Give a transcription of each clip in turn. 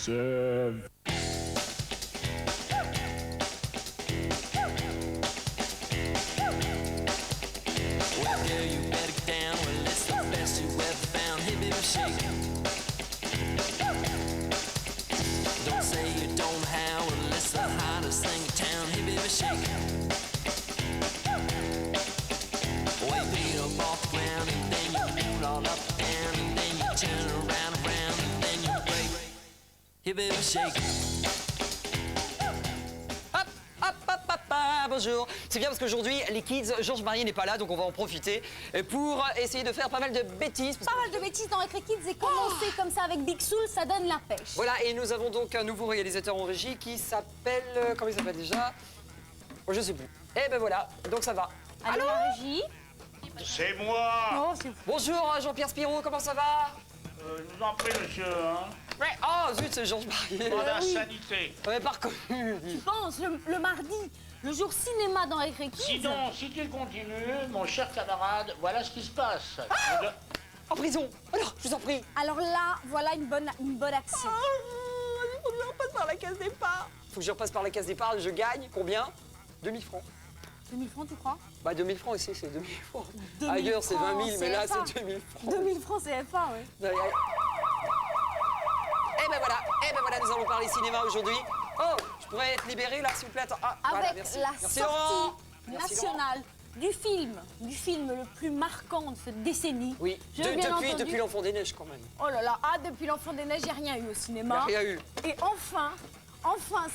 Sève. Hop, hop, hop, hop, hop, bonjour. C'est bien parce qu'aujourd'hui, les kids, Georges Marier n'est pas là, donc on va en profiter pour essayer de faire pas mal de bêtises. Pas mal de bêtises dans Récré Kids et commencer comme ça avec Big Soul, ça donne la pêche. Voilà, et nous avons donc un nouveau réalisateur en régie qui s'appelle... comment il s'appelle déjà? Oh, je sais plus. Eh ben voilà, donc ça va. Allô, la régie? C'est moi. Oh, c'est... Bonjour Jean-Pierre Spirou, comment ça va? Je vous en prie, monsieur. Hein. Ouais. Oh zut, c'est Georges Marier. Pas oui. d'insanité. On n'est pas reconnu. Tu penses, le mardi, le jour cinéma dans Récré Kids? Sinon, si tu continues, mon cher camarade, voilà ce qui se passe. En prison. Alors, je vous en prie. Alors là, voilà une bonne action. Il faut que je repasse par la case départ. Faut que je repasse par la case départ, je gagne combien? 2000 francs. 2000 francs, tu crois? Bah 2000 francs ici, c'est 2000 francs. 2000 Ailleurs, c'est 20 000, francs, mais là, CFA. c'est 2000 francs. 2000 francs CFA, oui. Eh ben voilà, nous allons parler cinéma aujourd'hui. Oh, je pourrais être libéré là, s'il vous plaît. Attends. Ah, voilà, Avec merci. la Merci, sortie Laurent. Merci, Laurent. nationale du film le plus marquant de cette décennie. Oui, Je bien entendu. depuis l'Enfant des Neiges quand même. Oh là là, depuis l'Enfant des Neiges, j'ai rien eu au cinéma. Il y a rien eu. Et enfin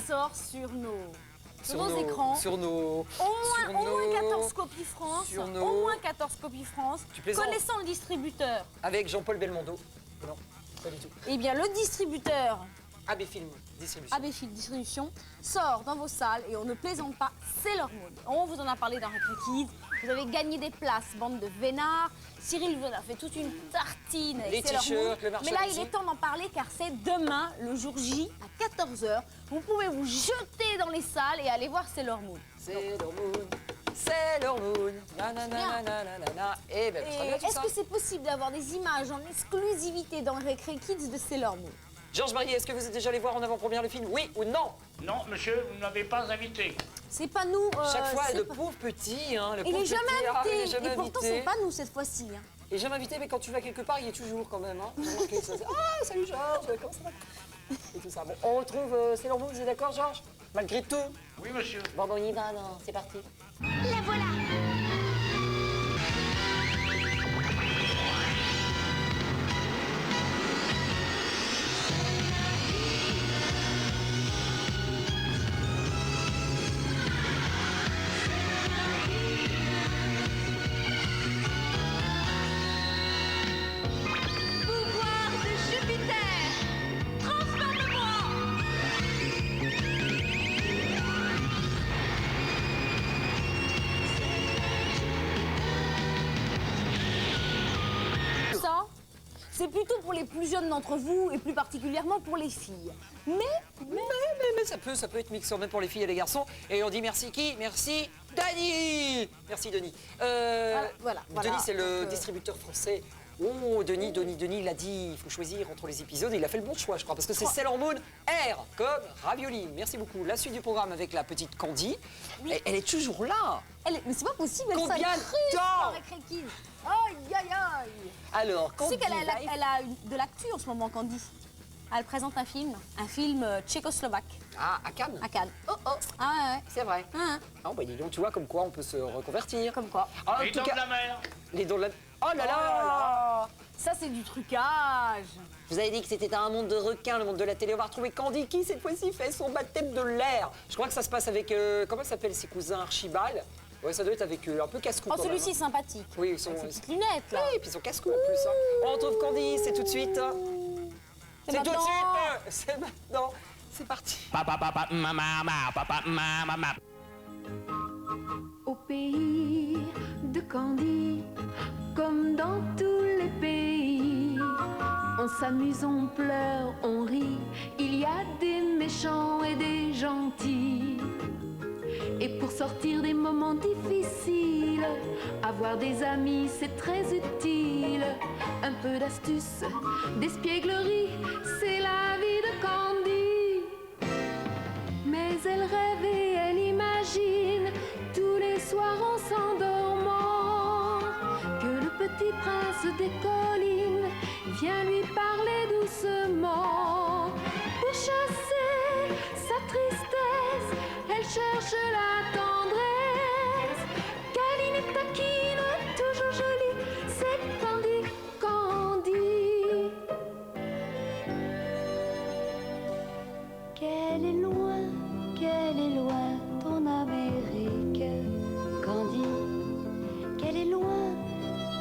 sort sur nos écrans. Sur nos... Au moins 14 copies France. Sur nos- Au moins 14 copies France. Tu plaisantes? Connaissant le distributeur, Avec Jean-Paul Belmondo. Non, pas du tout. eh bien le distributeur AB Film, distribution. AB Film Distribution sort dans vos salles et on ne plaisante pas, c'est leur mode. On vous en a parlé dans Récré Kids. Vous avez gagné des places, bande de vénards. Cyril vous a fait toute une tartine avec Les Sailor Moon. t-shirts, le Mais là, il merchandising. est temps d'en parler car c'est demain, le jour J, à 14h. Vous pouvez vous jeter dans les salles et aller voir Sailor Moon. Sailor Moon, Sailor Moon, nanana. Eh ben, très bien tout Est-ce ça. que c'est possible d'avoir des images en exclusivité dans Récré Kids de Sailor Moon? Georges Marier, est-ce que vous êtes déjà allé voir en avant-première le film? Oui ou non? Non, monsieur, vous ne m'avez pas invité. C'est pas nous. Chaque fois, c'est le pas- pauvre petit, hein, le Il pauvre est jamais petit, ah, il est invité. jamais Et pourtant, invité. c'est pas nous cette fois-ci. Hein. Il est jamais invité, mais quand tu vas quelque part, il est toujours quand même. Hein. Remarquez ça, c'est, ah, salut Georges, comment ça va? Et tout ça. Bon, on retrouve Sailor Moon, vous êtes d'accord, Georges? Malgré tout. Oui, monsieur. Bon, on y va, non, c'est parti. La voilà. Pouvoir de Jupiter, transforme-moi! Ça, c'est plutôt pour les plus jeunes d'entre vous et plus particulièrement pour les filles. Mais Mais ça peut être mixeur même pour les filles et les garçons. Et on dit merci qui? Merci Denis. Merci Denis. voilà. Denis, c'est le Donc, distributeur français. Oh, Denis, il a dit, il faut choisir entre les épisodes. Et il a fait le bon choix, je crois, parce que c'est Sailor Moon R comme ravioli. Merci beaucoup. La suite du programme avec la petite Candy. Elle est toujours là. mais c'est pas possible. Elle Combien de s'incruste temps dans Récré Kids. Aïe, aïe, aïe. Alors, Tu Candy sais qu'elle a, Life- elle a de l'actu en ce moment, Candy. Elle présente un film tchécoslovaque Ah, à Cannes. à Cannes. Oh, oh, Ah ouais. c'est vrai. Ah, Ah, bah dis donc, tu vois comme quoi on peut se reconvertir. comme quoi. Ah, en Les tout dents cas, de la mer. les dons de la... Oh là là, Ça, c'est du trucage. Je vous avais dit que c'était un monde de requins, le monde de la télé. On va retrouver Candy qui, cette fois-ci, fait son baptême de l'air. Je crois que ça se passe avec... comment s'appellent ses cousins Archibald? Ouais, ça doit être avec un peu casse-cou. Oh, quand celui-ci est même, hein. sympathique. Oui, ils sont... Avec ses petites lunettes, là. Oui, et puis son casse-cou en plus. Hein. On retrouve Candy, c'est tout de suite. C'est tout de maintenant. suite. C'est maintenant. C'est parti. Au pays de Candy, comme dans tous les pays, on s'amuse, on pleure, on rit, il y a des méchants et des gentils. Et pour sortir des moments difficiles, avoir des amis c'est très utile. Un peu d'astuce, d'espièglerie, c'est la vie de Candy. Mais elle rêve et elle imagine tous les soirs en s'endormant que le petit prince des collines vient lui parler doucement. Pour chasser sa tristesse, elle cherche la tendresse. Câline et taquine, toujours jolie, c'est Candy, Candy. Qu'elle est loin ton Amérique, Candy. Qu'elle est loin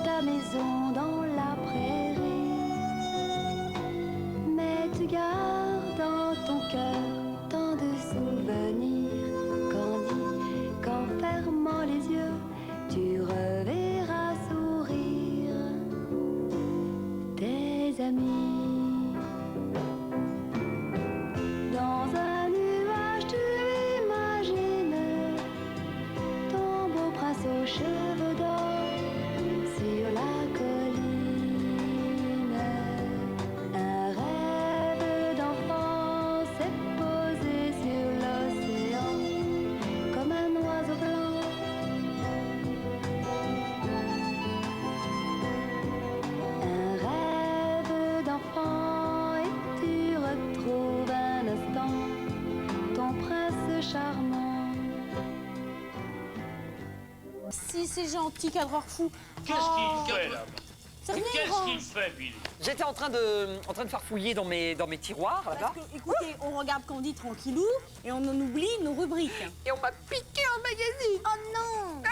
ta maison dans la prairie. Mais tu gardes dans ton cœur tant de souvenirs, Candy, qu'en fermant les yeux, tu reverras sourire tes amis. Dans un nuage, tu imagines ton beau prince aux cheveux d'or sur la colline. Un rêve d'enfant s'est posé sur l'océan comme un oiseau blanc. Un rêve d'enfant et tu retrouves un instant ton prince charmant. Si c'est gentil, cadreur fou. Qu'est-ce qu'il fait là? C'est rien, Qu'est-ce grand. qu'il fait, Billy? J'étais en train de farfouiller dans mes tiroirs, là-bas. Parce que, écoutez, on regarde Candy tranquillou et on en oublie nos rubriques. Et on m'a piqué un magazine. Oh non!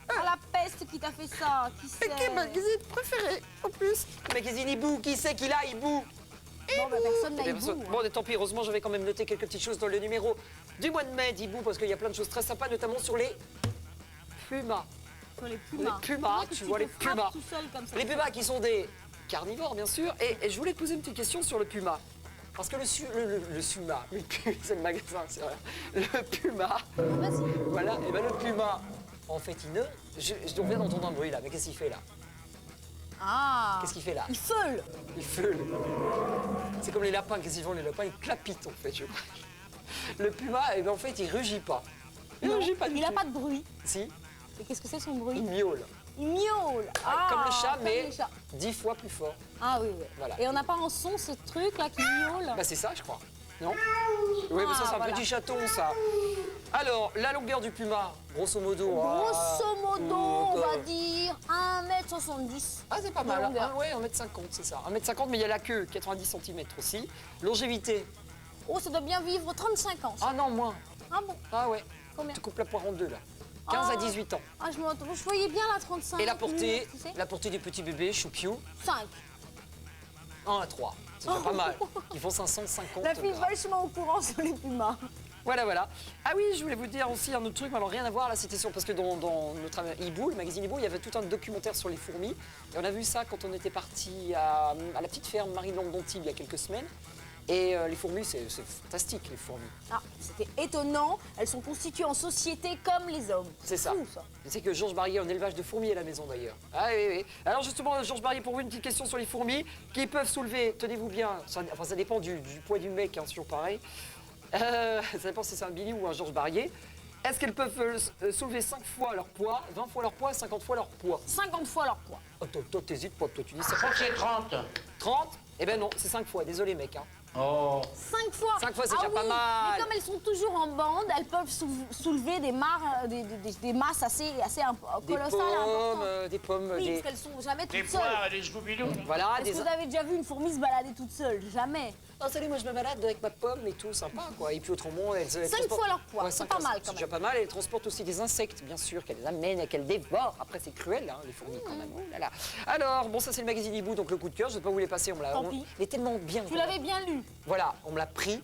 Ah, la peste qui t'a fait ça, qui sait? Piqué magazine préféré, en plus. Le magazine Hibou, qui c'est qu'il a, Hibou? Bon, bah, personne n'a Eh eu bien, goût. Bon, tant pis, heureusement, j'avais quand même noté quelques petites choses dans le numéro du mois de mai d'Hibou, parce qu'il y a plein de choses très sympas, notamment sur les pumas. Sur les pumas. Les pumas, C'est tu vrai vois, que les te frappes pumas. tout seul comme ça. Les pumas qui sont des carnivores, bien sûr. Et je voulais te poser une petite question sur le puma. Parce que le suma, c'est le magasin, c'est vrai. Le puma, Ah, vas-y. voilà, et ben le puma, en fait, on vient d'entendre un bruit là, mais qu'est-ce qu'il fait là? Ah! Qu'est-ce qu'il fait là? Il feule. Il feule. C'est comme les lapins, qu'est-ce qu'ils font les lapins? Ils clapitent en fait, je crois. Le puma, eh ben, en fait, il rugit pas. Il Non, rugit pas du il n'a tout. pas de bruit. Si, Et qu'est-ce que c'est son bruit? il miaule. Il miaule. Comme le chat, comme mais le chat. 10 fois plus fort. Ah oui, oui. Voilà. Et on n'a pas en son ce truc là qui miaule? Bah c'est ça, je crois. Non? Oui, mais ça c'est un voilà. petit chaton, ça. Alors, la longueur du puma, grosso modo. Grosso modo, on donc, va dire 1m70. Ah, c'est pas de mal. longueur. Ah, ouais, 1m50, c'est ça. 1m50, mais il y a la queue, 90 cm aussi. Longévité. Oh, ça doit bien vivre 35 ans. Ça. Ah non, moins. Ah bon? Ah ouais. Combien? Tu coupes la poire en deux, là. 15 à 18 ans. Ah, je voyais bien la 35. Et la portée, tu sais. la portée du petit bébé, choupiou, 5. 1 à 3. C'est déjà pas mal. Ils font 550 La fille grammes. vachement au courant sur les pumas. Voilà, voilà. Ah oui, je voulais vous dire aussi un autre truc, mais alors rien à voir, là, c'était sur... Parce que dans notre Hibou, le magazine Hibou, il y avait tout un documentaire sur les fourmis. Et on a vu ça quand on était parti à la petite ferme Marie-Lande-d'Antibes il y a quelques semaines. Et les fourmis, c'est fantastique, les fourmis. Ah, c'était étonnant. Elles sont constituées en société comme les hommes. C'est ça. Fou, ça. Je sais que Georges Barrier a un élevage de fourmis à la maison, d'ailleurs. Ah oui, oui. Alors justement, Georges Barrier, pour vous, une petite question sur les fourmis qui peuvent soulever, tenez-vous bien, ça dépend du poids du mec, hein, c'est toujours pareil. Ça dépend si c'est un Billy ou un Georges Barrier. Est-ce qu'elles peuvent soulever 5 fois leur poids, 20 fois leur poids, 50 fois leur poids? 50 fois leur poids. Oh, toi, t'hésites pas, toi, tu dis Je ça. crois que c'est 30. 30? Eh ben non, c'est 5 fois, désolé mec. Hein. Oh. 5 fois. 5 fois, c'est Ah déjà pas oui, mal. Mais comme elles sont toujours en bande, elles peuvent soulever des masses assez Des colossales et pommes, importantes. des pommes, Oui, des... parce qu'elles sont jamais Des toutes seules. poires et des scooby-doo. Voilà, Est-ce que vous avez déjà vu une fourmi se balader toute seule? Jamais. Oh, salut, moi je me balade avec ma pomme et tout, sympa quoi. Et puis autrement, elles 5 transportent- fois leur poids, c'est 5 pas fois, mal c'est quand déjà même. pas mal. Elles transportent aussi des insectes, bien sûr, qu'elles amènent et qu'elles dévorent. Après, c'est cruel, hein, les fourmis quand même. Oh là là. Alors, bon, ça c'est le magazine Hibou, donc le coup de cœur, je ne vais pas vous les passer. Tant pis. Il est tellement bien. Tu l'avais bien lu. Voilà, on me l'a pris.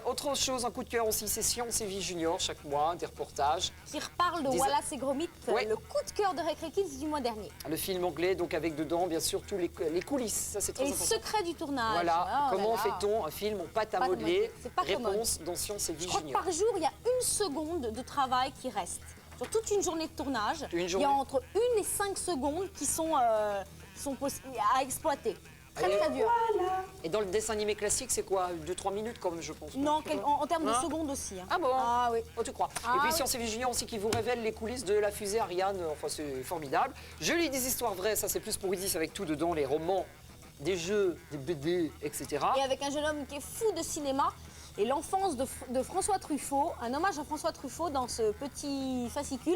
Autre chose, un coup de cœur aussi, c'est Science et Vie Junior, chaque mois, des reportages. Qui reparle de Wallace et Gromit, Ouais. le coup de cœur de Récré Kids du mois dernier. Le film anglais, donc avec dedans, bien sûr, tous les coulisses, ça c'est très Et important. secret du tournage. Voilà, Oh là comment là. fait-on un film en pâte à Pâte à modeler? modeler, c'est pas Réponse dans Science et Je Vie crois que Junior. par jour, il y a 1 seconde de travail qui reste. Sur toute une journée de tournage, Une il y journée. a entre 1 et 5 secondes qui sont à exploiter. Très très dur. Et dans le dessin animé classique, c'est quoi? 2-3 minutes quand même, je pense. Non, en termes de Hein secondes aussi. Hein. Ah bon? Ah oui. Oh, tu crois? Ah Et puis oui. Science et Vie Junior aussi qui vous révèle les coulisses de la fusée Ariane. Enfin, c'est formidable. Je lis des histoires vraies, ça c'est plus pour Isis avec tout dedans, les romans, des jeux, des BD, etc. Et avec un jeune homme qui est fou de cinéma. Et l'enfance de François Truffaut, un hommage à François Truffaut dans ce petit fascicule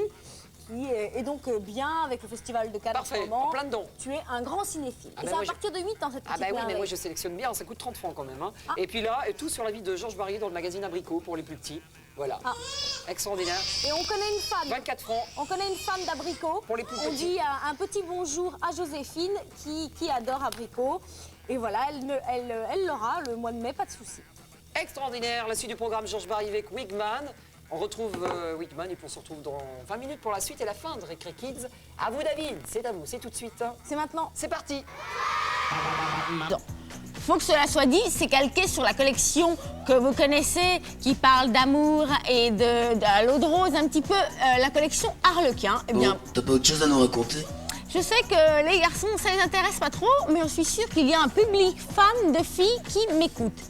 qui est donc bien avec le Festival de Cannes en ce Parfait, moment. en plein dedans. Tu es un grand cinéphile. Ah et ben c'est moi, à partir de 8 ans cette Ah petite bah oui, mais merveille. moi je sélectionne bien, ça coûte 30 francs quand même. Hein. Ah. Et puis là, tout sur la vie de Georges Barrier dans le magazine Abricot pour les plus petits. Voilà, Ah. extraordinaire. Et on connaît une fan. 24 francs. On connaît une fan d'Abricot. Pour les plus On petits. dit un petit bonjour à Joséphine qui adore Abricot. Et voilà, elle l'aura le mois de mai, pas de souci. Extraordinaire, la suite du programme Georges Barrier avec Wigman. On retrouve Wigman et puis on se retrouve dans 20 minutes pour la suite et la fin de Récré Kids. À vous David, c'est à vous, c'est tout de suite. Hein. C'est maintenant. C'est parti. Faut que cela soit dit, c'est calqué sur la collection que vous connaissez, qui parle d'amour et de l'eau de rose, un petit peu la collection Harlequin. Eh bien, T'as pas autre chose à nous raconter? je sais que les garçons, ça les intéresse pas trop, mais je suis sûre qu'il y a un public fan de filles qui m'écoutent.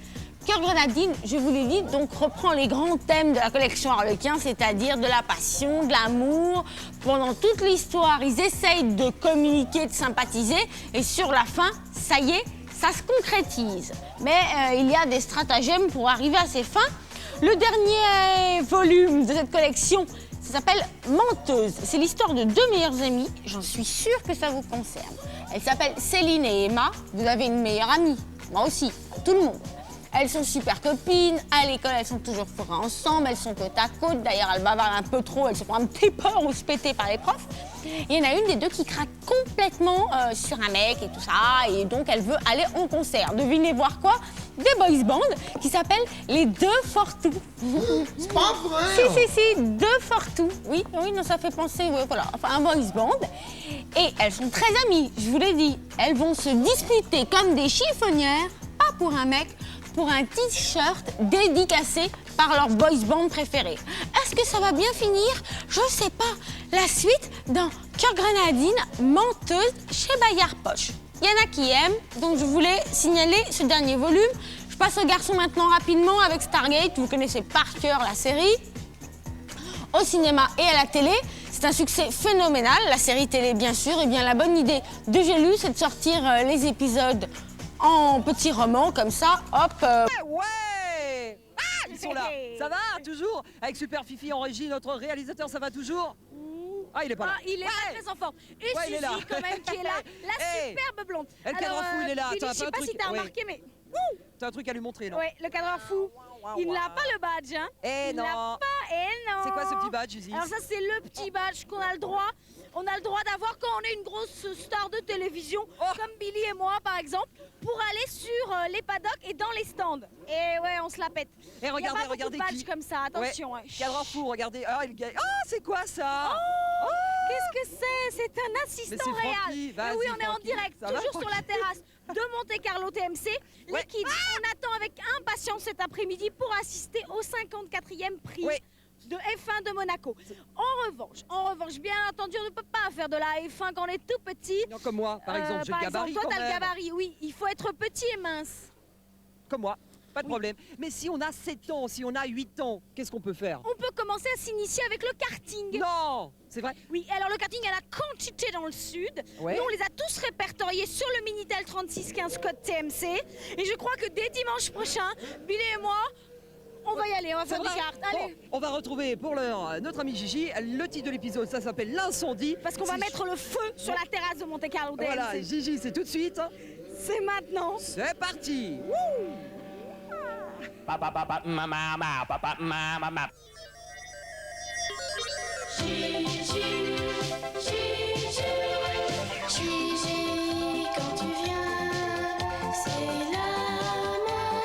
Cœur Grenadine, je vous l'ai dit, donc reprend les grands thèmes de la collection Harlequin, c'est-à-dire de la passion, de l'amour. Pendant toute l'histoire, ils essayent de communiquer, de sympathiser, et sur la fin, ça y est, ça se concrétise. Mais il y a des stratagèmes pour arriver à ces fins. Le dernier volume de cette collection, ça s'appelle Menteuse. C'est l'histoire de 2 meilleures amies. J'en suis sûre que ça vous concerne. Elles s'appellent Céline et Emma. Vous avez une meilleure amie. Moi aussi, tout le monde. Elles sont super copines. À l'école, elles sont toujours fourrées ensemble. Elles sont côte à côte. D'ailleurs, elles bavardent un peu trop. Elles se font un petit peu rouspéter par les profs. Il y en a une des deux qui craque complètement sur un mec et tout ça. Et donc, elle veut aller en concert. Devinez voir quoi? Des boys bands qui s'appellent les Deux Fortous. C'est pas vrai! Si, Deux Fortous. Oui, non, ça fait penser, ouais, voilà, enfin un boys band. Et elles sont très amies, je vous l'ai dit. Elles vont se disputer comme des chiffonnières, pas pour un mec, pour un t-shirt dédicacé par leur boys band préféré. Est-ce que ça va bien finir? Je sais pas. La suite dans Cœur Grenadine, Menteuse chez Bayard Poche. Il y en a qui aiment, donc je voulais signaler ce dernier volume. Je passe aux garçons maintenant rapidement avec Stargate. Vous connaissez par cœur la série. Au cinéma et à la télé, c'est un succès phénoménal. La série télé, bien sûr. Et bien la bonne idée de J'ai lu, c'est de sortir les épisodes en petits romans, comme ça, hop. Ouais. Ah, ils sont là. Ça va, toujours? Avec Super Fifi en régie, notre réalisateur, ça va toujours? Ah, il est pas là. Ah, il est Ouais. très en forme. Et Ouais, il est Suzy, là. quand même, qui est là, la Hey. superbe blonde. Et le cadran fou, il est là. Billy, T'as je sais un pas si truc- t'as ouais. remarqué, mais T'as un truc à lui montrer, non? ouais, le cadran fou, il wow. n'a pas le badge, hein. Eh Il l'a non. pas, eh non. C'est quoi ce petit badge, Isis? Alors ça, c'est le petit badge qu'on a le droit. On a le droit d'avoir quand on est une grosse star de télévision, Oh. comme Billy et moi, par exemple, pour aller sur les paddocks et dans les stands. Et ouais, on se la pète. Et Il y a regardez, pas beaucoup regardez de badges qui? comme ça, attention. Ouais. hein. Cadran fou, regardez. Ah, il gagne. Ah, c'est quoi ça? Qu'est-ce que c'est? C'est un assistant c'est réel. Francky, Mais vas-y, oui, on est en Francky. direct, Ça va, toujours sur la Francky terrasse de Monte Carlo TMC. Ouais. Les kids, on attend avec impatience cet après-midi pour assister au 54e prix. Ouais. De F1 de Monaco. En revanche, bien entendu, on ne peut pas faire de la F1 quand on est tout petit. Non, comme moi, par exemple, j'ai par le gabarit exemple, toi, quand t'as le même. gabarit, oui. Il faut être petit et mince. Comme moi, pas de problème. Mais si on a 7 ans, si on a 8 ans, qu'est-ce qu'on peut faire? On peut commencer à s'initier avec le karting. Non, c'est vrai. Oui, alors le karting à la quantité dans le sud. Ouais. Nous, on les a tous répertoriés sur le Minitel 3615 code TMC. Et je crois que dès dimanche prochain, Billy et moi, on va y aller, on va faire C'est des vrai. cartes. Allez, Bon, on va retrouver pour l'heure notre ami Gigi. Le titre de l'épisode, ça s'appelle L'incendie. parce qu'on va Si- mettre le feu sur la terrasse de Monte Carlo TMC. Voilà, Gigi, c'est tout de suite. C'est maintenant. C'est parti. Gigi, quand tu viens, c'est la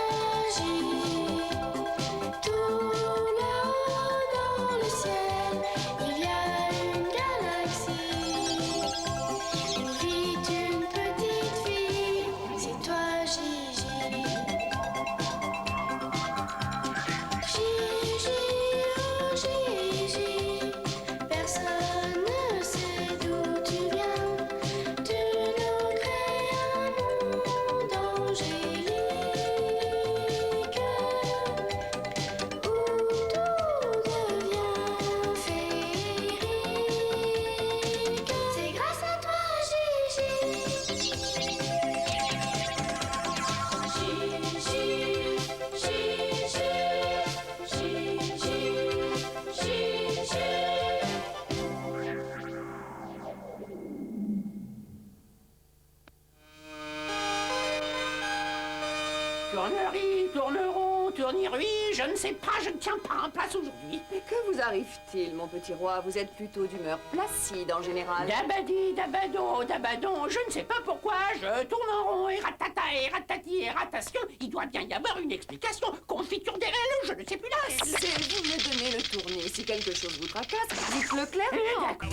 Tournerie, tourneron, tournirui, je ne sais pas, je ne tiens pas en place aujourd'hui. Mais que vous arrive-t-il, mon petit roi? Vous êtes plutôt d'humeur placide en général. Dabadi, dabado, dabadon, je ne sais pas pourquoi, je tourne en rond, et ratata, et ratati, et ratation. Il doit bien y avoir une explication. Confiture des rênes, je ne sais plus là. C'est vous me donnez le tournis. Si quelque chose vous tracasse, dites-le clairement. D'accord.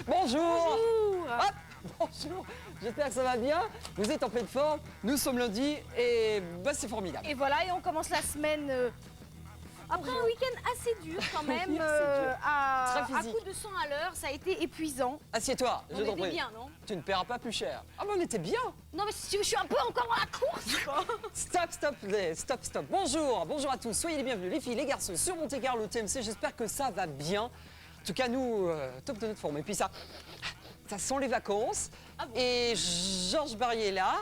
Bonjour. Hop, bonjour. J'espère que ça va bien. Vous êtes en pleine forme. Nous sommes lundi et bah, c'est formidable. Et voilà, et on commence la semaine après un week-end assez dur quand même, Oui, assez dur. à Très physique. coup de 100 à l'heure, ça a été épuisant. Assieds-toi, On je t'en était prie. bien, non? Tu ne paieras pas plus cher. Ah mais on était bien. Non mais si tu veux, je suis un peu encore dans la course quoi. Stop. Bonjour à tous. Soyez les bienvenus, les filles, les garçons, sur Monte Carlo TMC. J'espère que ça va bien. En tout cas, nous, top de notre forme. Et puis ça sent les vacances. Ah bon? Et Georges Barrier est là.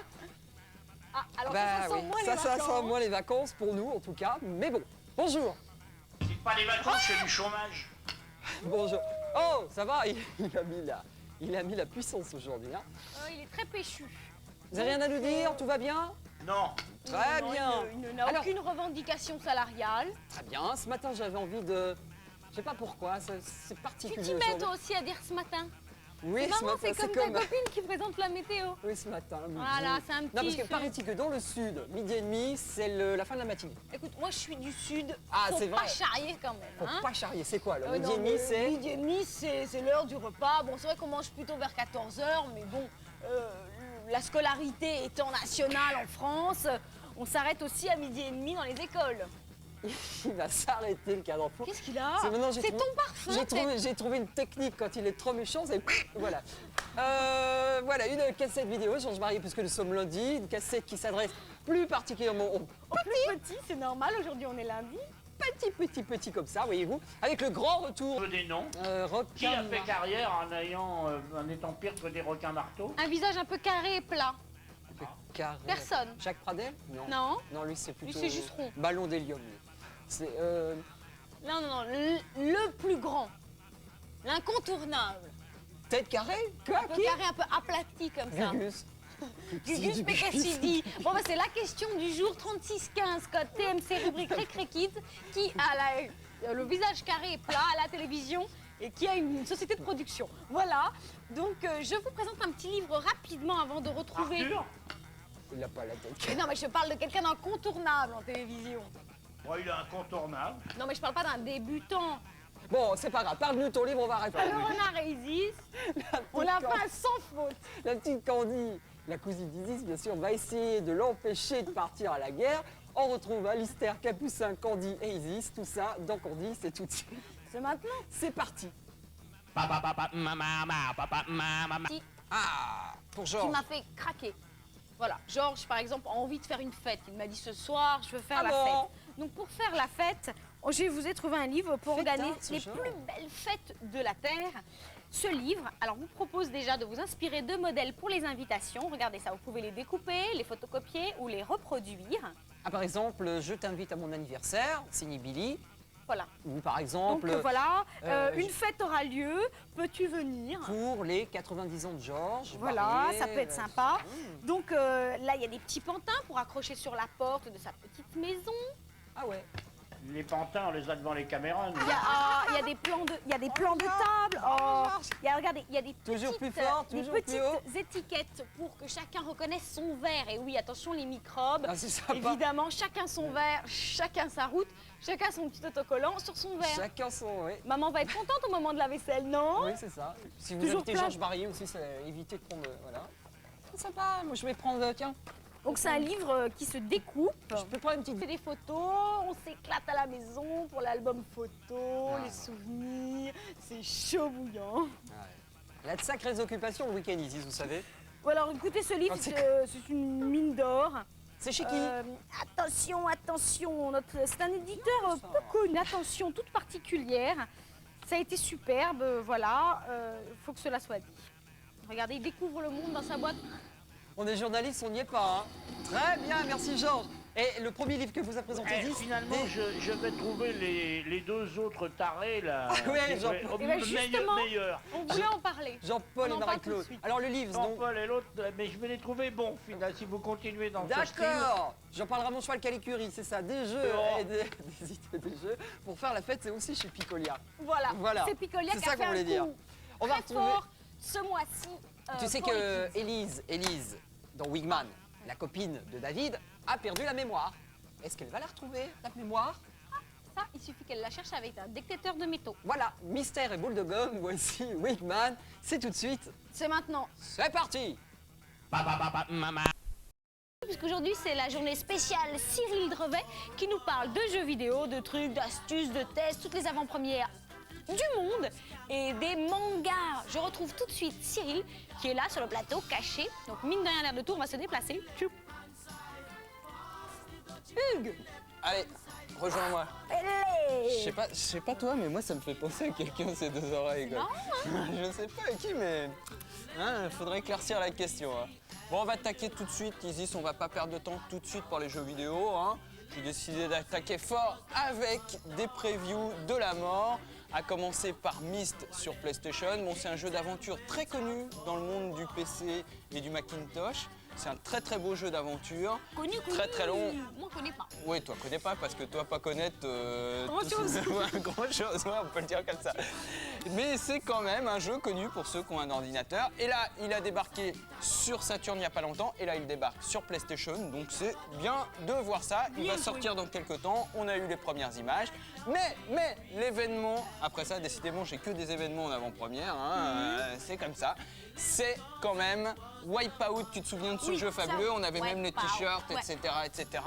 Ah, alors Bah ça sent oui, moins les ça vacances. sent moins les vacances pour nous, en tout cas. Mais bon, bonjour. C'est pas les vacances, c'est du chômage. Bonjour. Oh, ça va, il a mis la puissance aujourd'hui. Hein. Il est très péchu. Vous n'avez rien à nous dire? Tout va bien? Non. Très Non, bien. Il n'a Alors- aucune revendication salariale. Très bien. Ce matin, j'avais envie de... Je sais pas pourquoi, c'est Tu particulier t'y mets aujourd'hui. toi aussi à dire ce matin. Oui, C'est ce marrant, matin, c'est comme ta copine qui présente la météo. Oui, ce matin. midi. Voilà, c'est un Non, parce petit que fait. paraît-il que dans le sud, midi et demi, c'est la fin de la matinée. Écoute, moi je suis du sud, Ah, faut c'est pas vrai. charrier quand même. Faut Hein. pas charrier. C'est quoi, là? Ah Midi non, et demi, mais c'est... midi et demi, c'est l'heure du repas. Bon, c'est vrai qu'on mange plutôt vers 14h, mais bon, la scolarité étant nationale en France, on s'arrête aussi à midi et demi dans les écoles. Il va s'arrêter, le cadre fou. Qu'est-ce qu'il a? C'est maintenant, j'ai C'est trouvé- ton parfum. J'ai trouvé une technique quand il est trop méchant, c'est voilà. Voilà, une cassette vidéo, Georges Barrier, puisque nous sommes lundi, une cassette qui s'adresse plus particulièrement aux Petit, c'est normal, aujourd'hui on est lundi. petits comme ça, voyez-vous, avec le grand retour Des noms. Qui requin a fait carrière en étant pire que des requins marteaux? Un visage un peu carré et plat. carré. Personne. Jacques Pradel? Non. Non, lui c'est plutôt... c'est juste rond. Ballon d'hélium. lui. C'est... Non, le plus grand. L'incontournable. Tête carrée? Quoi? Un peu Qui? carré, un peu aplati comme ça. Gugus. Gugus, mais qu'est-ce qu'il dit? Bon, bah, c'est la question du jour 3615, code TMC, rubrique Récré Kids, qui a le visage carré et plat à la télévision et qui a une société de production. Voilà, donc je vous présente un petit livre rapidement avant de retrouver... Arthur? Il n'a pas la tête Mais carrée. non, mais je parle de quelqu'un d'incontournable en télévision. Bon, il est incontournable. Non, mais je parle pas d'un débutant. Bon, c'est pas grave, parle-nous de ton livre, on va répondre. Alors on a Raisis, on l'a fait sans faute. La petite Candy, la cousine d'Isis, bien sûr, va essayer de l'empêcher de partir à la guerre. On retrouve Alistair, Capucin, Candy et Isis, tout ça dans Candy, c'est tout de suite. C'est maintenant. C'est parti. Qui Ah, pour qui Georges. m'a fait craquer. Voilà, Georges, par exemple, a envie de faire une fête. Il m'a dit ce soir, je veux faire Ah la bon? fête. Donc pour faire la fête, je vous ai trouvé un livre pour Fêtard, organiser ce les genre. plus belles fêtes de la Terre. Ce livre, alors vous propose déjà de vous inspirer de modèles pour les invitations. Regardez ça, vous pouvez les découper, les photocopier ou les reproduire. Ah, par exemple, je t'invite à mon anniversaire, signé Billy. Voilà. Ou par Donc exemple, voilà, je- une fête aura lieu, peux-tu venir? pour les 90 ans de Georges. Voilà, Barrier, ça peut être sympa. Donc là, il y a des petits pantins pour accrocher sur la porte de sa petite maison. Ah ouais. Les pantins, on les a devant les caméras. nous. Il y a des plans de table. Oh, regardez, il y a des Toujours petites, plus fort, des toujours plus petites haut. étiquettes pour que chacun reconnaisse son verre. Et oui, attention les microbes. Ah, c'est sympa. Évidemment, chacun son verre, chacun sa route, chacun son petit autocollant sur son verre. Chacun son, oui. Maman va être contente au moment de la vaisselle, non? Oui, c'est ça. Si vous Toujours invitez plein. Georges Barrier aussi, évitez de prendre. Voilà. C'est sympa. Moi, je vais prendre. Tiens, Donc c'est un livre qui se découpe. je peux prendre une petite. On fait des photos, on s'éclate à la maison pour l'album photo, Ah. les souvenirs, c'est chaud bouillant. Il a de sacrées occupations le week-end ici, vous savez. Bon alors écoutez, ce livre, Ah, c'est c'est une mine d'or. C'est chez qui? Attention, attention, c'est un éditeur peu connu, attention, toute particulière. Ça a été superbe, voilà, faut que cela soit dit. Regardez, il découvre le monde dans sa boîte. On est journaliste, on n'y est pas. Hein. Très bien, merci Georges. Et le premier livre que vous a présenté, dit finalement, je vais trouver les deux autres tarés là. Ah ouais, meilleurs. On voulait en parler. Jean-Paul On et en parle tout Marie-Claude. de suite. Alors le livre, donc. Jean-Paul et l'autre, mais je vais les trouver bons, finalement, si vous continuez dans ce style. D'accord. Jean-Paul Ramon Cheval Calicurie, c'est ça, des jeux Oh. et des idées de jeux. Pour faire la fête, c'est aussi chez Picolia. Voilà, c'est Picolia C'est qui a ça fait qu'on voulait un dire. coup On va très retrouver. fort ce mois-ci. Tu sais pour les que kids. Élise, dans Wigman, la copine de David, a perdu la mémoire. Est-ce qu'elle va la retrouver, la mémoire? Ça, il suffit qu'elle la cherche avec un détecteur de métaux. Voilà, mystère et boule de gomme, voici Wigman. C'est tout de suite. C'est maintenant. C'est parti. Puisqu'aujourd'hui, c'est la journée spéciale Cyril Drevet qui nous parle de jeux vidéo, de trucs, d'astuces, de tests, toutes les avant-premières du monde et des mangas. Je retrouve tout de suite Cyril qui est là sur le plateau, caché. Donc, mine de rien, l'air de tour, on va se déplacer. Tchoup. Hugues! Allez, rejoins-moi. Allez! Je sais pas toi, mais moi ça me fait penser à quelqu'un ces deux oreilles. Quoi. Je sais pas à qui, mais il faudrait éclaircir la question. Hein. Bon, on va attaquer tout de suite, Isis, on va pas perdre de temps tout de suite pour les jeux vidéo. Hein. J'ai décidé d'attaquer fort avec des previews de la mort, à commencer par Myst sur PlayStation. Bon, c'est un jeu d'aventure très connu dans le monde du PC et du Macintosh. C'est un très très beau jeu d'aventure. Connu. Très long. Moi, je connais pas. Oui, toi connais pas parce que toi pas connaître Grand-chose. Grand-chose, ouais, on peut le dire comme ça. Mais c'est quand même un jeu connu pour ceux qui ont un ordinateur. Et là, il a débarqué sur Saturn il n'y a pas longtemps. Et là, il débarque sur PlayStation. Donc c'est bien de voir ça. Il va sortir dans quelques temps. On a eu les premières images. Mais l'événement, après ça, décidément, j'ai que des événements en avant-première. Hein, c'est comme ça. C'est quand même Wipeout. Tu te souviens de ce jeu fabuleux? On avait même les t-shirts, etc., etc.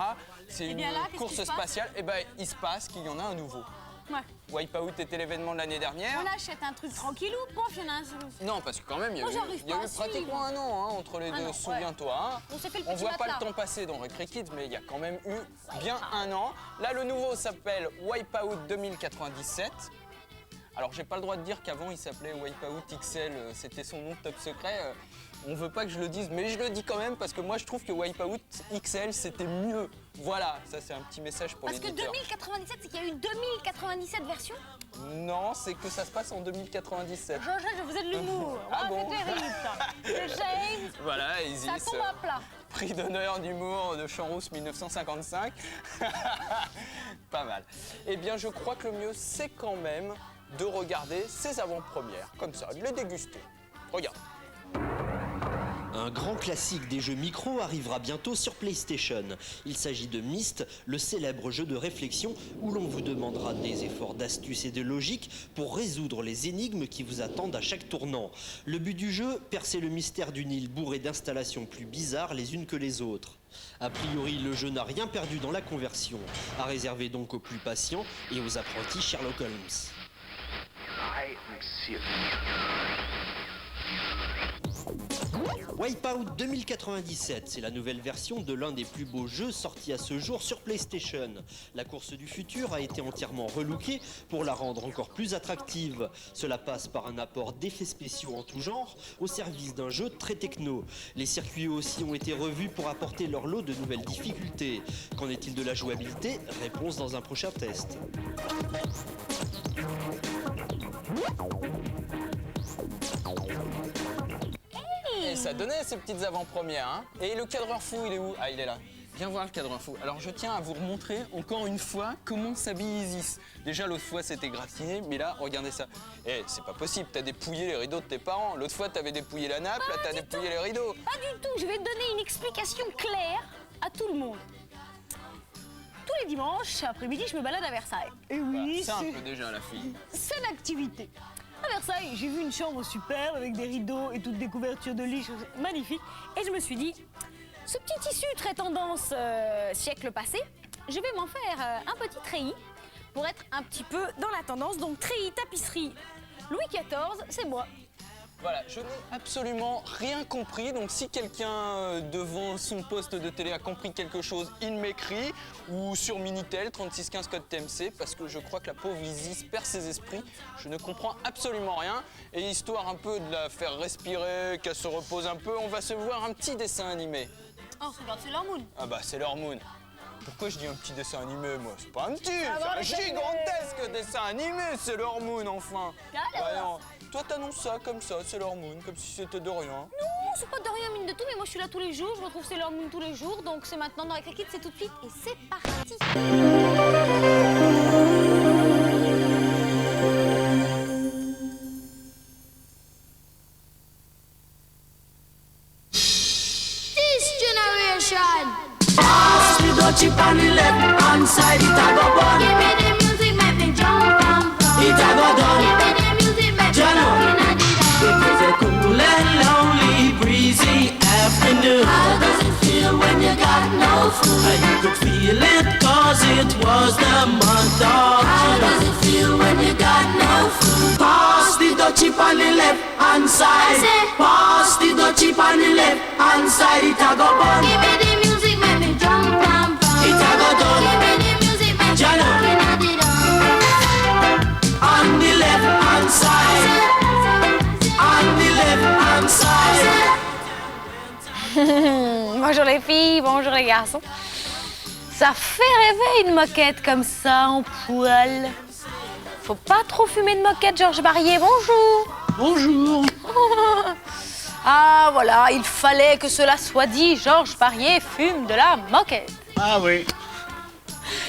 C'est une course spatiale. Et ben, il se passe qu'il y en a un nouveau. Ouais. Wipeout était l'événement de l'année dernière. On achète un truc tranquillou, pof, il y en a un. Non, parce que quand même, il y a j'arrive eu pas à pratiquement un an hein, entre les deux, an, souviens-toi. Hein. On s'est fait le On petit voit pas matelas. le temps passer dans Recré Kids, mais il y a quand même eu bien un an. Là, le nouveau s'appelle Wipeout 2097. Alors, j'ai pas le droit de dire qu'avant, il s'appelait Wipeout XL, c'était son nom de top secret. On veut pas que je le dise, mais je le dis quand même parce que moi, je trouve que Wipeout XL, c'était mieux. Voilà, ça, c'est un petit message pour Parce que l'éditeur. 2097, c'est qu'il y a eu 2097 versions. Non, c'est que ça se passe en 2097. Je faisais de l'humour. Ah bon C'est terrible, ça. Le James, Voilà, Isis. ça tombe à plat. Prix d'honneur d'humour de Champs-Rousse 1955. Pas mal. Eh bien, je crois que le mieux, c'est quand même de regarder ces avant-premières, comme ça, de les déguster. Regarde. Un grand classique des jeux micro arrivera bientôt sur PlayStation. Il s'agit de Myst, le célèbre jeu de réflexion où l'on vous demandera des efforts d'astuce et de logique pour résoudre les énigmes qui vous attendent à chaque tournant. Le but du jeu, percer le mystère d'une île bourrée d'installations plus bizarres les unes que les autres. A priori, le jeu n'a rien perdu dans la conversion. À réserver donc aux plus patients et aux apprentis Sherlock Holmes. Wipeout 2097, c'est la nouvelle version de l'un des plus beaux jeux sortis à ce jour sur PlayStation. La course du futur a été entièrement relookée pour la rendre encore plus attractive. Cela passe par un apport d'effets spéciaux en tout genre au service d'un jeu très techno. Les circuits aussi ont été revus pour apporter leur lot de nouvelles difficultés. Qu'en est-il de la jouabilité? Réponse dans un prochain test. Et ça donnait ces petites avant-premières. Hein. Et le cadreur fou, il est où? Ah, il est là. Viens voir le cadreur fou. Alors, je tiens à vous remontrer encore une fois comment s'habille Isis. Déjà, l'autre fois, c'était gratiné, mais là, regardez ça. Eh, c'est pas possible, t'as dépouillé les rideaux de tes parents. L'autre fois, t'avais dépouillé la nappe, là, t'as dépouillé les rideaux. Pas du tout, je vais te donner une explication claire à tout le monde. Tous les dimanches, après-midi, je me balade à Versailles. Et oui, Bah, simple déjà, la fille. c'est l'activité. À Versailles, j'ai vu une chambre superbe avec des rideaux et toutes des couvertures de lit magnifiques. Et je me suis dit, ce petit tissu très tendance siècle passé, je vais m'en faire un petit treillis pour être un petit peu dans la tendance. Donc treillis, tapisserie, Louis XIV, c'est moi. Voilà, je n'ai absolument rien compris, donc si quelqu'un devant son poste de télé a compris quelque chose, il m'écrit, ou sur Minitel, 3615 code TMC, parce que je crois que la pauvre Isis perd ses esprits, je ne comprends absolument rien, et histoire un peu de la faire respirer, qu'elle se repose un peu, on va se voir un petit dessin animé. Oh, regarde, c'est Sailor Moon. Ah bah Sailor Moon. Pourquoi je dis un petit dessin animé, moi? C'est pas un petit, c'est un gigantesque dessin animé, Sailor Moon, enfin. Voyons. Toi, t'annonces ça comme ça, Sailor Moon, comme si c'était de rien. Non, c'est pas de rien, mine de tout, mais moi je suis là tous les jours, je retrouve Sailor Moon tous les jours, donc c'est maintenant dans Recré Kids, c'est tout de suite, et c'est parti. This generation. Chip on the left hand side, it a go bun. Give me the music, make me jump and pump. It a go done. Give me the music, make me Jano. jump and It is a cool and lonely, breezy afternoon. How does it feel when you got no food? You could feel it cause it was the month of How does June. it feel when you got no food? Pass the chip on the left hand side. Pass the chip on the left hand side, it a go bun. Give me the music, make me jump and pump. It a go done. Give me the music, make me Jano. jump and On the left hand side. On the left hand side. Bonjour les filles, bonjour les garçons. Ça fait rêver une moquette comme ça en poil. Faut pas trop fumer de moquette, Georges Barrier, bonjour. Bonjour. Ah voilà, il fallait que cela soit dit, Georges Barrier fume de la moquette. Ah oui.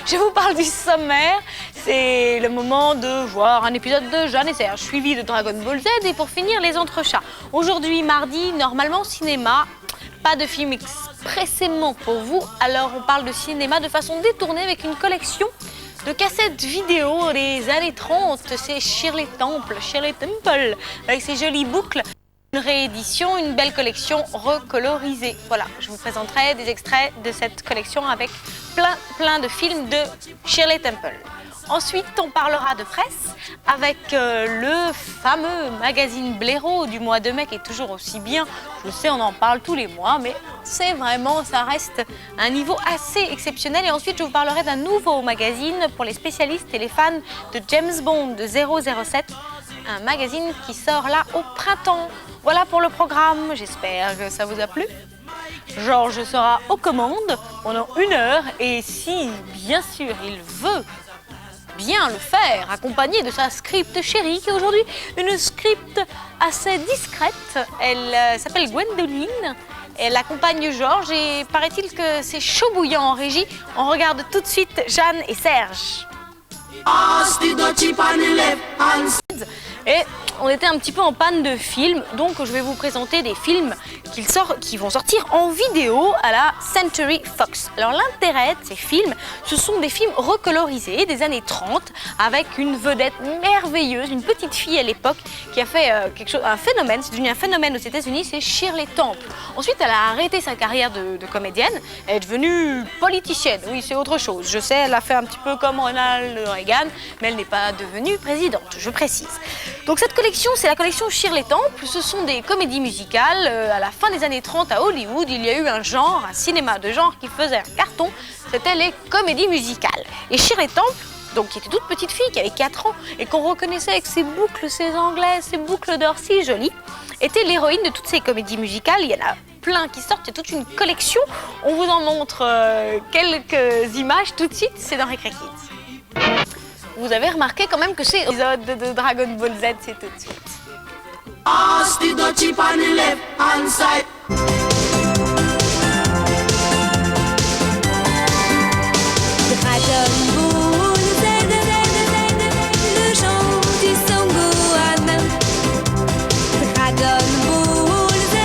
Je vous parle du sommaire, c'est le moment de voir un épisode de Jeanne et Serge, suivi de Dragon Ball Z et pour finir les entrechats. Aujourd'hui, mardi, normalement cinéma, pas de film expressément pour vous, alors on parle de cinéma de façon détournée avec une collection de cassettes vidéo des années 30, c'est Shirley Temple, avec ses jolies boucles. Une réédition, une belle collection recolorisée. Voilà, je vous présenterai des extraits de cette collection avec plein de films de Shirley Temple. Ensuite, on parlera de presse avec le fameux magazine Blaireau du mois de mai qui est toujours aussi bien. Je sais, on en parle tous les mois, mais c'est vraiment, ça reste un niveau assez exceptionnel. Et ensuite, je vous parlerai d'un nouveau magazine pour les spécialistes et les fans de James Bond de 007. Un magazine qui sort là au printemps. Voilà pour le programme, j'espère que ça vous a plu. Georges sera aux commandes pendant 1 heure et si, bien sûr, il veut bien le faire, accompagné de sa script chérie, qui est aujourd'hui une script assez discrète. Elle s'appelle Gwendoline. Elle accompagne Georges et paraît-il que c'est chaud bouillant en régie. On regarde tout de suite Jeanne et Serge. Et on était un petit peu en panne de films, donc je vais vous présenter des films qui vont sortir en vidéo à la Century Fox. Alors l'intérêt de ces films, ce sont des films recolorisés des années 30 avec une vedette merveilleuse, une petite fille à l'époque qui a fait un phénomène, c'est devenu un phénomène aux États-Unis, c'est Shirley Temple. Ensuite, elle a arrêté sa carrière de comédienne, elle est devenue politicienne. Oui, c'est autre chose. Je sais, elle a fait un petit peu comme Ronald Reagan, mais elle n'est pas devenue présidente, je précise. Donc cette collection, c'est la collection Shirley Temple. Ce sont des comédies musicales. À la fin des années 30 à Hollywood, il y a eu un cinéma de genre qui faisait un carton. C'était les comédies musicales. Et Shirley Temple, donc qui était toute petite fille, qui avait 4 ans, et qu'on reconnaissait avec ses boucles, ses anglaises, ses boucles d'or si jolies, était l'héroïne de toutes ces comédies musicales. Il y en a plein qui sortent, il y a toute une collection. On vous en montre quelques images tout de suite, c'est dans Recré Kids. Vous avez remarqué quand même que c'est l'épisode de Dragon Ball Z, c'est tout de suite. Dragon Ball Z, le chant du Son Gohan. Dragon Ball Z,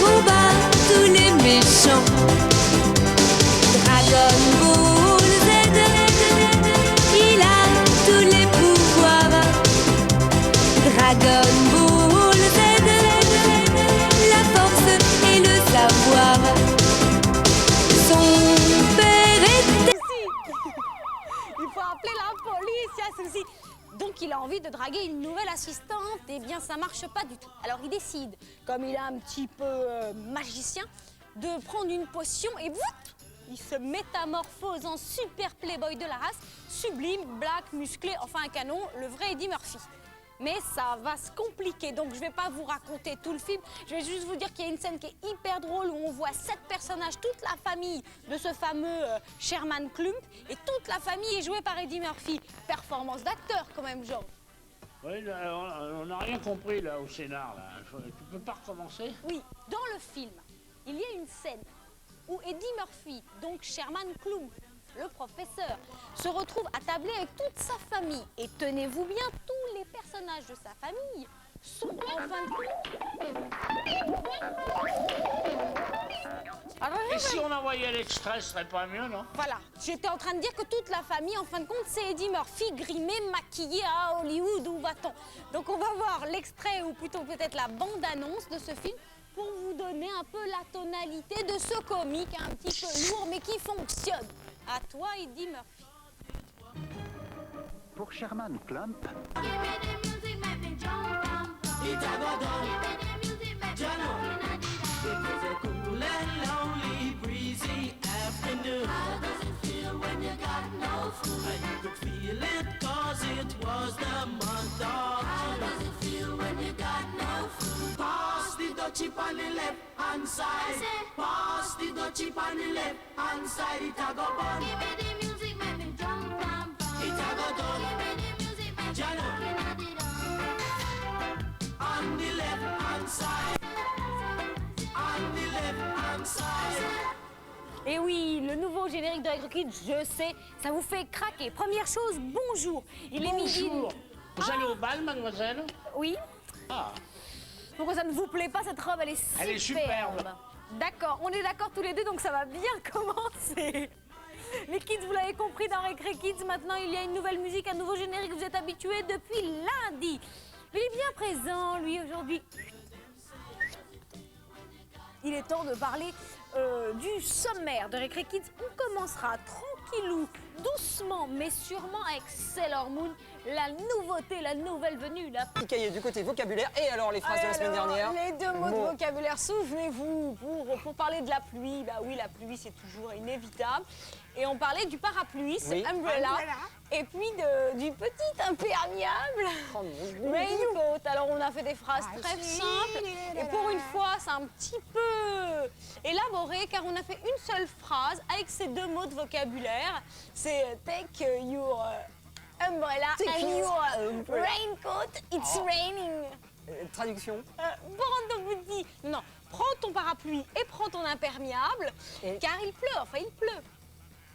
combat tous les méchants. Dragon Ball Z, il a tous les pouvoirs. Dragon Ball Z, la force et le savoir. Son père était... Il faut appeler la police, il y a souci. Donc il a envie de draguer une nouvelle assistante. Eh bien, ça marche pas du tout. Alors, il décide, comme il est un petit peu magicien, de prendre une potion et bout, il se métamorphose en super playboy de la race, sublime, black, musclé, enfin un canon, le vrai Eddie Murphy. Mais ça va se compliquer, donc je vais pas vous raconter tout le film. Je vais juste vous dire qu'il y a une scène qui est hyper drôle où on voit 7 personnages, toute la famille de ce fameux Sherman Klump, et toute la famille est jouée par Eddie Murphy. Performance d'acteur quand même, genre. Oui, là, on n'a rien compris là au scénar. Là. Tu peux pas recommencer? Oui, dans le film, il y a une scène où Eddie Murphy, donc Sherman Klump, le professeur, se retrouve à tabler avec toute sa famille. Et tenez-vous bien, tous les personnages de sa famille sont en fin de compte... Et si on envoyait l'extrait, ce serait pas mieux, non? Voilà, j'étais en train de dire que toute la famille, en fin de compte, c'est Eddie Murphy, grimé, maquillé à Hollywood, où va-t-on? Donc on va voir l'extrait, ou plutôt peut-être la bande-annonce de ce film, pour vous donner un peu la tonalité de ce comique un petit peu lourd, mais qui fonctionne. À toi, Eddie Murphy. Pour Sherman Klump, chip on the left hand side. Pass the chip on the left hand side. It a go bun. Give me the music, make me jump, jump, jump. It a go done. Give me the music, make me jump. On the left hand side. On the left hand side. Et oui, le nouveau générique de Regret Kids, je sais, ça vous fait craquer. Première chose, bonjour. Il est midi. Bonjour. Vous allez au bal, mademoiselle? Oui. Ah. Pourquoi ça ne vous plaît pas, cette robe, elle est superbe. Elle est superbe. D'accord, on est d'accord tous les deux, donc ça va bien commencer. Les kids, vous l'avez compris, dans Regret Kids, maintenant il y a une nouvelle musique, un nouveau générique, vous êtes habitués depuis lundi. Mais il est bien présent, lui, aujourd'hui. Il est temps de parler du sommaire de Regret Kids. On commencera tranquillou, doucement, mais sûrement avec Sailor Moon, la nouveauté, la nouvelle venue. Petit cahier du côté vocabulaire. Et alors les phrases de la semaine dernière? Les deux mots de vocabulaire, souvenez-vous, pour parler de la pluie, bah oui, la pluie c'est toujours inévitable. Et on parlait du parapluie, c'est umbrella. Et puis du petit imperméable, raincoat. Alors on a fait des phrases très simples. Et pour une fois, c'est un petit peu élaboré car on a fait une seule phrase avec ces deux mots de vocabulaire. C'est take your umbrella and your raincoat, it's raining. Traduction? Prends ton petit... Non, prends ton parapluie et prends ton imperméable car il pleut, enfin il pleut.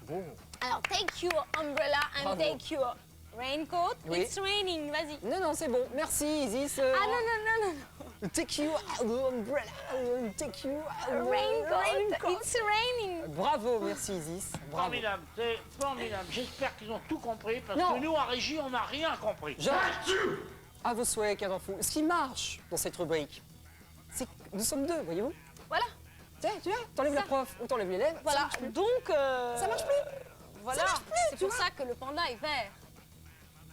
Bon. Alors, take your umbrella and take your raincoat. Oui. It's raining, vas-y. Non, non, c'est bon. Merci, Isis. Ah non. Take your umbrella, take your Raincoat, it's raining. Bravo, merci, Isis. Bravo. Formidable, c'est formidable. J'espère qu'ils ont tout compris parce Non. que nous, en régie, on n'a rien compris. À vos souhaits, cadre fou. Ce qui marche dans cette rubrique, c'est que nous sommes deux, voyez-vous. Voilà. Tu vois, t'enlèves la prof ou t'enlèves l'élève. Voilà, donc... Ça marche plus. Voilà, Ça marche plus, c'est tu pour vois. ça que le panda est vert.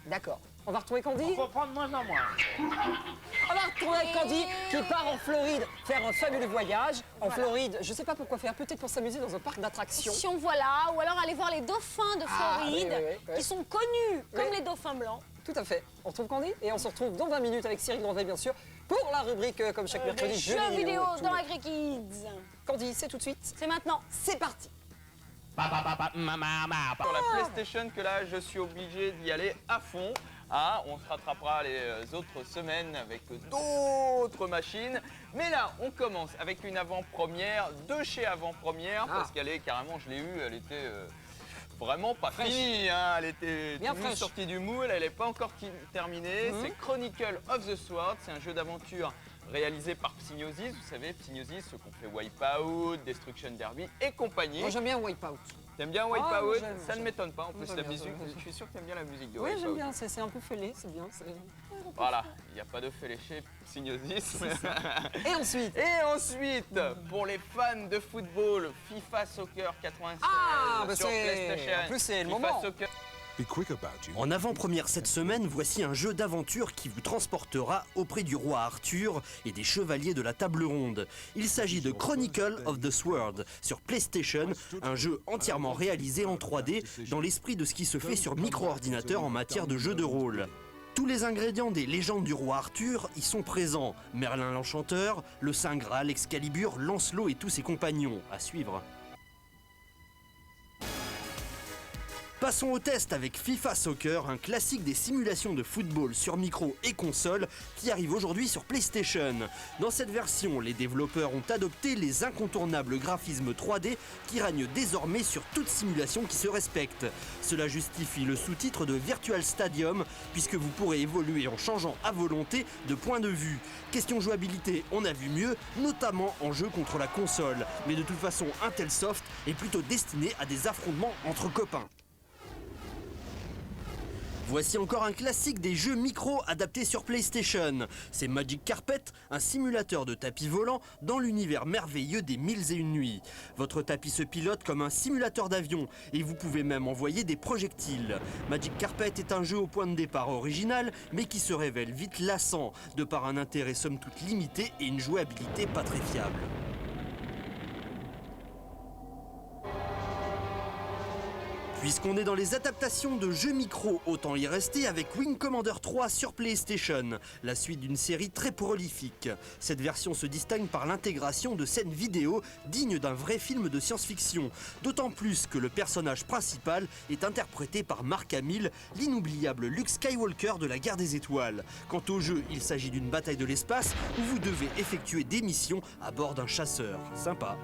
D'accord. On va retrouver Candy. Il faut prendre de moins en moins. On va retrouver Candy qui part en Floride faire un fabuleux voyage. En Floride, je sais pas pourquoi faire, peut-être pour s'amuser dans un parc d'attractions. Voilà, ou alors aller voir les dauphins de Floride, oui. qui sont connus comme Oui. les dauphins blancs. Tout à fait. On retrouve Candy et on se retrouve dans 20 minutes avec Cyril Grandet, bien sûr, pour la rubrique, comme chaque mercredi, Les jeux vidéo tous dans les- Regret Kids. Candy, c'est tout de suite. C'est maintenant. C'est parti. Pour la PlayStation que là, je suis obligé d'y aller à fond. Ah, on se rattrapera les autres semaines avec d'autres machines. Mais là, on commence avec une avant-première de chez avant-première parce qu'elle est carrément, je l'ai eue, elle était vraiment pas finie. Hein. Elle était Bien tout juste fraîche. sortie du moule, elle n'est pas encore terminée. Mhm. C'est Chronicle of the Sword, c'est un jeu d'aventure réalisé par Psygnosis. Vous savez, Psygnosis, ceux qu'on fait Wipeout, Destruction Derby et compagnie. Moi, j'aime bien Wipeout. T'aimes bien moi, Wipeout? j'aime, Ça ne j'aime. m'étonne pas. En plus, J'aime la bien, musique, j'aime bien. je suis sûr que t'aimes bien la musique de Oui, Wipeout. j'aime bien, c'est un peu fêlé, c'est bien. Voilà, il n'y a pas de fêlé chez Psygnosis. Et ensuite Et ensuite, pour les fans de football, FIFA Soccer 96 Ah, bah sur c'est- PlayStation. en plus, c'est le FIFA moment. Soccer En avant-première cette semaine, voici un jeu d'aventure qui vous transportera auprès du roi Arthur et des chevaliers de la table ronde. Il s'agit de Chronicle of the Sword sur PlayStation, un jeu entièrement réalisé en 3D dans l'esprit de ce qui se fait sur micro-ordinateur en matière de jeu de rôle. Tous les ingrédients des légendes du roi Arthur y sont présents. Merlin l'Enchanteur, le Saint Graal, Excalibur, Lancelot et tous ses compagnons. À suivre. Passons au test avec FIFA Soccer, un classique des simulations de football sur micro et console qui arrive aujourd'hui sur PlayStation. Dans cette version, les développeurs ont adopté les incontournables graphismes 3D qui règnent désormais sur toute simulation qui se respecte. Cela justifie le sous-titre de Virtual Stadium puisque vous pourrez évoluer en changeant à volonté de point de vue. Question jouabilité, on a vu mieux, notamment en jeu contre la console. Mais de toute façon, un tel soft est plutôt destiné à des affrontements entre copains. Voici encore un classique des jeux micro adaptés sur PlayStation. C'est Magic Carpet, un simulateur de tapis volant dans l'univers merveilleux des 1001 nuits. Votre tapis se pilote comme un simulateur d'avion et vous pouvez même envoyer des projectiles. Magic Carpet est un jeu au point de départ original mais qui se révèle vite lassant de par un intérêt somme toute limité et une jouabilité pas très fiable. Puisqu'on est dans les adaptations de jeux micro, autant y rester avec Wing Commander 3 sur PlayStation, la suite d'une série très prolifique. Cette version se distingue par l'intégration de scènes vidéo dignes d'un vrai film de science-fiction, d'autant plus que le personnage principal est interprété par Mark Hamill, l'inoubliable Luke Skywalker de la Guerre des Étoiles. Quant au jeu, il s'agit d'une bataille de l'espace où vous devez effectuer des missions à bord d'un chasseur. Sympa.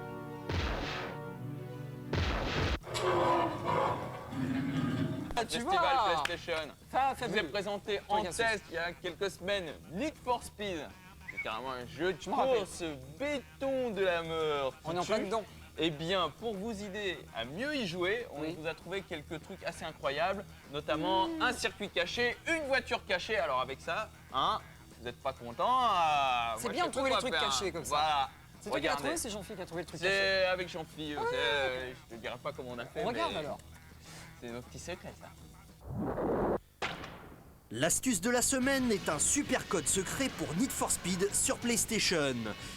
Festival PlayStation. Je vous ai présenté en test il y a quelques semaines Need for Speed. C'est carrément un jeu de course béton de la mort. On est en plein dedans. Eh bien, pour vous aider à mieux y jouer, on vous a trouvé quelques trucs assez incroyables, notamment un circuit caché, une voiture cachée. Alors avec ça, hein, vous n'êtes pas content. C'est bien de trouver les trucs cachés comme ça. Voilà. C'est toi qui l'as trouvé, c'est Jean-Philippe qui a trouvé le truc caché. C'est avec Jean-Philippe, je te dirai pas comment on a fait. On regarde alors. C'est nos petits secrets, ça. L'astuce de la semaine est un super code secret pour Need for Speed sur PlayStation.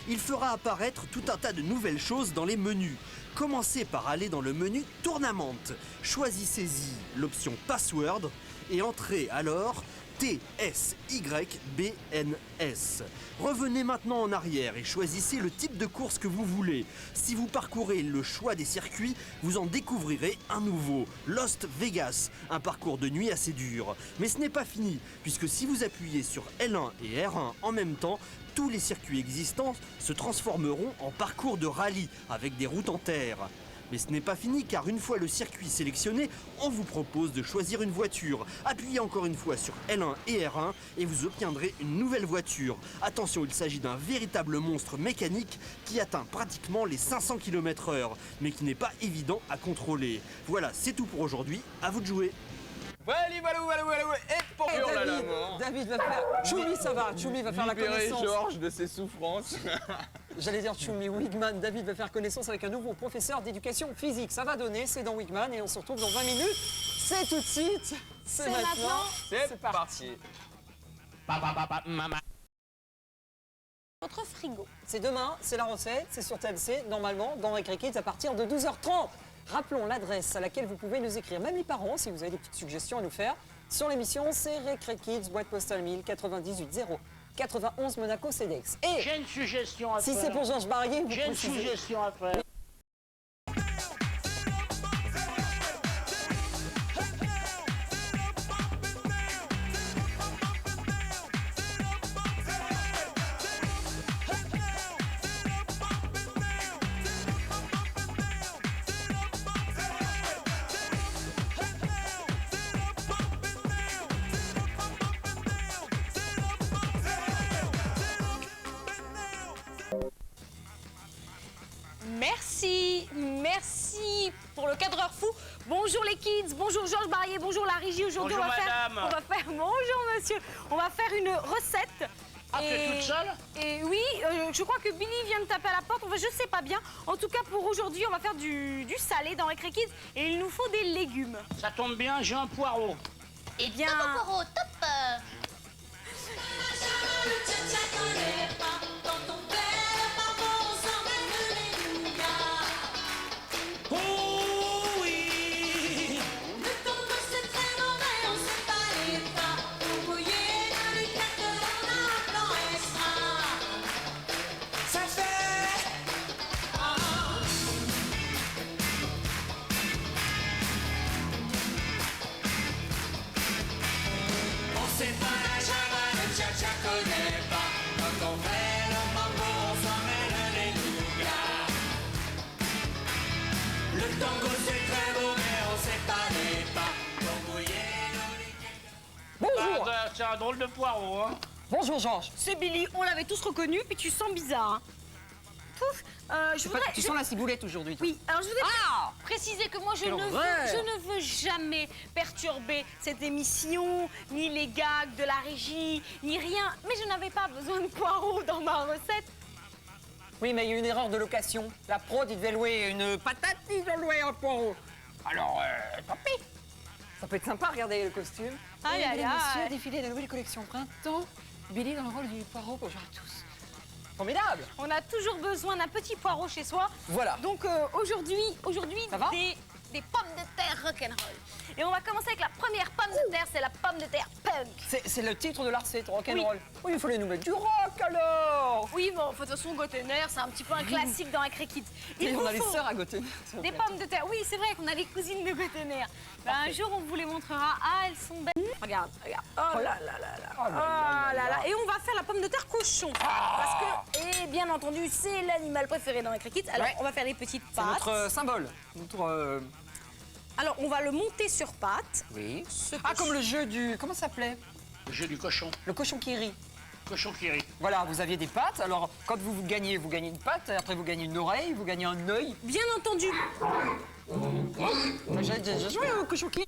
Il fera apparaître tout un tas de nouvelles choses dans les menus. Commencez par aller dans le menu Tournament. Choisissez-y l'option Password et entrez alors TSYBNS. Revenez maintenant en arrière et choisissez le type de course que vous voulez. Si vous parcourez le choix des circuits, vous en découvrirez un nouveau, Lost Vegas, un parcours de nuit assez dur. Mais ce n'est pas fini, puisque si vous appuyez sur L1 et R1 en même temps, tous les circuits existants se transformeront en parcours de rallye avec des routes en terre. Mais ce n'est pas fini car une fois le circuit sélectionné, on vous propose de choisir une voiture. Appuyez encore une fois sur L1 et R1 et vous obtiendrez une nouvelle voiture. Attention, il s'agit d'un véritable monstre mécanique qui atteint pratiquement les 500 km/h, mais qui n'est pas évident à contrôler. Voilà, c'est tout pour aujourd'hui, à vous de jouer. Et pour David va faire... Choumi, ça va, Choumi va faire la connaissance. Georges de ses souffrances. J'allais dire Choumi, Wigman, David va faire connaissance avec un nouveau professeur d'éducation physique. Ça va donner, c'est dans Wigman et on se retrouve dans 20 minutes. C'est tout de suite, c'est maintenant, c'est parti. Votre frigo. C'est demain, c'est la recette, c'est sur TMC, normalement, dans Récré Kids à partir de 12h30. Rappelons l'adresse à laquelle vous pouvez nous écrire, même les parents, si vous avez des petites suggestions à nous faire. Sur l'émission, c'est Récré Kids, boîte postale 1000 98 0 91 Monaco CEDEX. Et j'ai une suggestion à si faire. c'est pour Georges Barrier, j'ai une suggestion à faire. Merci pour le cadreur fou. Bonjour les kids, bonjour Georges Barrier, bonjour la régie. Aujourd'hui, bonjour madame. bonjour monsieur. On va faire une recette Ah, tu es toute seule? Et oui, je crois que Billy vient de taper à la porte. Enfin, je sais pas bien. En tout cas, pour aujourd'hui, on va faire du salé dans Récré Kids et il nous faut des légumes. Ça tombe bien, j'ai un poireau. Eh bien... Poireau, top. Bonjour. C'est un drôle de poireau, hein. Bonjour Georges. C'est Billy, on l'avait tous reconnu, puis tu sens bizarre. Hein. Pouf, Tu sens la ciboulette aujourd'hui, toi. Oui, alors je voudrais préciser que moi je ne veux jamais perturber cette émission, ni les gags de la régie, ni rien. Mais je n'avais pas besoin de poireaux dans ma recette. Oui, mais il y a eu une erreur de location. La prod, il devait louer une patate, ils ont loué un poireau. Alors, tant pis. Ça peut être sympa, regardez le costume. Aïe, aïe, Monsieur, aïe. défilé de la nouvelle collection printemps. Billy dans le rôle du poireau. Bonjour à tous. Formidable. On a toujours besoin d'un petit poireau chez soi. Voilà. Donc aujourd'hui, Ça va des pommes de terre rock'n'roll. Et on va commencer avec la première pomme de terre, c'est la pomme de terre punk. C'est le titre de la recette, rock'n'roll. Oui, il fallait nous mettre du rock alors. Oui, bon, de toute façon, Gotener, c'est un petit peu un classique dans la Créquite. Et on a les sœurs à Gotener. Des pommes de terre. Oui, c'est vrai qu'on a les cousines de Gotener. Ben, un jour, on vous les montrera. Ah, elles sont belles. Regarde, regarde. Oh là là là là. Oh là là. Et on va faire la pomme de terre cochon. Parce que, et bien entendu, c'est l'animal préféré dans la Créquite. Alors, on va faire des petites C'est pâtes. notre symbole. Notre... Alors, on va le monter sur pâte. Oui. Ah, comme le jeu du... Comment ça s'appelait? Le jeu du cochon. Le cochon qui rit. Cochon qui rit. Voilà, vous aviez des pattes. Alors, quand vous gagnez une patte. Après, vous gagnez une oreille. Vous gagnez un œil. Bien entendu. J'ai déjà joué au cochon qui rit.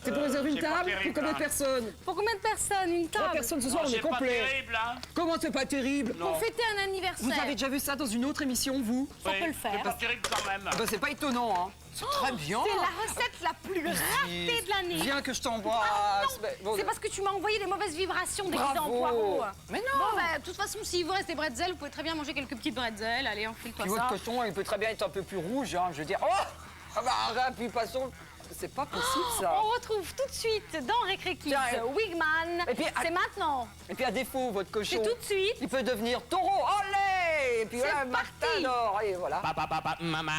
C'est pour réserver une C'est pas table. terrible, Pour combien de hein. personnes? Pour combien de personnes? Une 3 table? personnes ce soir, on est C'est pas complet. terrible, hein. Comment c'est pas terrible? Pour fêter un anniversaire. Vous avez déjà vu ça dans une autre émission, vous? Ça peut le faire. C'est pas terrible quand même. Ben, c'est pas étonnant, hein. C'est très bien. C'est la recette la plus ratée de l'année. Viens que je t'embrasse. Bon, C'est parce que tu m'as envoyé des mauvaises vibrations déguisées en Bravo. poireau. Mais non. Bon, bah, de toute façon, s'il vous reste des bretzels, vous pouvez très bien manger quelques petites bretzels. Allez, enfile-toi Puis ça. votre cochon, il peut très bien être un peu plus rouge, hein. Je veux dire, oh, ah bah arrête, puis passons. C'est pas possible, ça. On retrouve tout de suite dans Récré Kids Tiens, Wigman. et puis, C'est maintenant. Et puis à défaut, votre cochon, C'est tout de suite. il peut devenir taureau. Allez. Et puis C'est voilà, parti. Martin d'or. Et voilà. Maman.